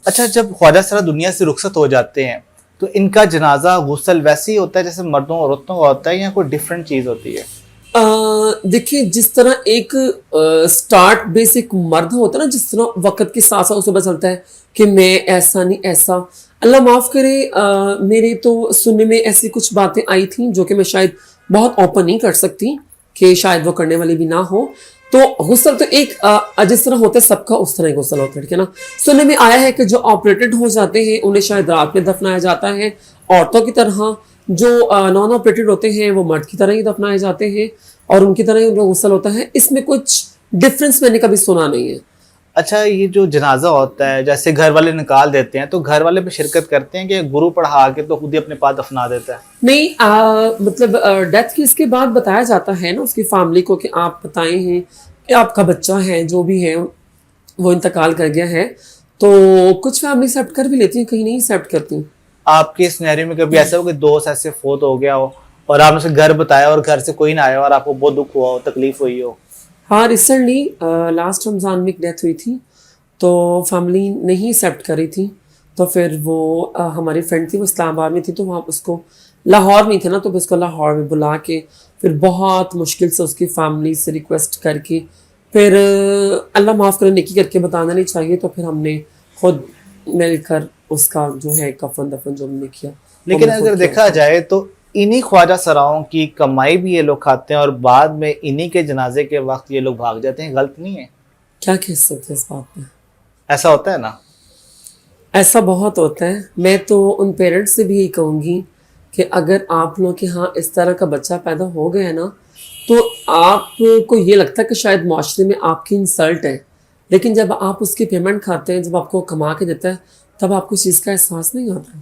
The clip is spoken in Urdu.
اچھا، جب خواجہ سرا دنیا سے رخصت ہو جاتے ہیں تو ان کا جنازہ غسل ویسے ہی ہوتا ہے جیسے مردوں عورتوں کا ہوتا ہے یا کوئی ڈفرینٹ چیز ہوتی ہے؟ دیکھیے جس طرح ایک سٹارٹ بیسک مرد ہوتا ہے نا، جس طرح وقت کے ساتھ ساتھ اسے پتہ چلتا ہے کہ میں ایسا نہیں ایسا، اللہ معاف کرے میرے تو سننے میں ایسی کچھ باتیں آئی تھیں جو کہ میں شاید بہت اوپن نہیں کر سکتی کہ شاید وہ کرنے والی بھی نہ ہو. تو غسل تو ایک جس طرح ہوتا ہے سب کا اس طرح ہی غسل ہوتا ہے، ٹھیک ہے نا. سننے میں آیا ہے کہ جو آپریٹڈ ہو جاتے ہیں انہیں شاید رات میں دفنایا جاتا ہے، عورتوں کی طرح جو نان آپریٹڈ ہوتے ہیں وہ مرد کی طرح ہی دفنائے جاتے ہیں اور ان کی طرح ہی ان کا غسل ہوتا ہے. اس میں کچھ ڈفرینس میں نے کبھی سنا نہیں ہے. اچھا، یہ جو جنازہ ہوتا ہے جیسے گھر والے نکال دیتے ہیں تو گھر والے بھی شرکت کرتے ہیں کہ گرو پڑھا کے تو خود ہی اپنے پاس دفنا دیتا ہے؟ نہیں، مطلب ڈیتھ کی اس کے بعد بتایا جاتا ہے نا اس کی فیملی کو کہ آپ بتائے ہیں کہ آپ کا بچہ ہے جو بھی ہے وہ انتقال کر گیا ہے، تو کچھ فیملی ایکسیپٹ کر بھی لیتی ہیں، کہیں نہیں ایکسیپٹ کرتی. آپ کے سینیریو میں کبھی ایسا ہو کہ دوست ایسے فوت ہو گیا ہو اور آپ نے اسے گھر بتایا اور گھر سے کوئی نہ آیا اور آپ کو بہت دکھ ہوا ہو، تکلیف ہوئی ہو؟ ہاں، ریسنٹلی لاسٹ رمضان میں ایک ڈیتھ ہوئی تھی تو فیملی نہیں ایکسیپٹ کر رہی تھی. تو پھر وہ ہماری فرینڈ تھی، وہ اسلام آباد میں تھی، تو وہاں اس کو لاہور میں تھے نا، تو اس کو لاہور میں بلا کے پھر بہت مشکل سے اس کی فیملی سے ریکویسٹ کر کے پھر اللہ معاف کرے نیکی کر کے بتانا نہیں چاہیے، تو پھر ہم نے خود مل کر اس کا جو ہے کفن دفن جو ہم نے کیا. لیکن اگر دیکھا جائے تو انہی خواجہ سراؤں کی کمائی بھی یہ لوگ کھاتے ہیں اور بعد میں انہی کے جنازے کے وقت یہ لوگ بھاگ جاتے ہیں، غلط نہیں ہے؟ کیا کہہ سکتے اس بات پہ؟ ایسا ہوتا ہے نا؟ ایسا بہت ہوتا ہے. میں تو ان پیرنٹس سے بھی یہی کہوں گی کہ اگر آپ لوگ کے ہاں اس طرح کا بچہ پیدا ہو گیا نا تو آپ کو یہ لگتا ہے کہ شاید معاشرے میں آپ کی انسلٹ ہے، لیکن جب آپ اس کی پیمنٹ کھاتے ہیں، جب آپ کو کما کے دیتا ہے، تب آپ کو اس چیز کا احساس نہیں ہوتا.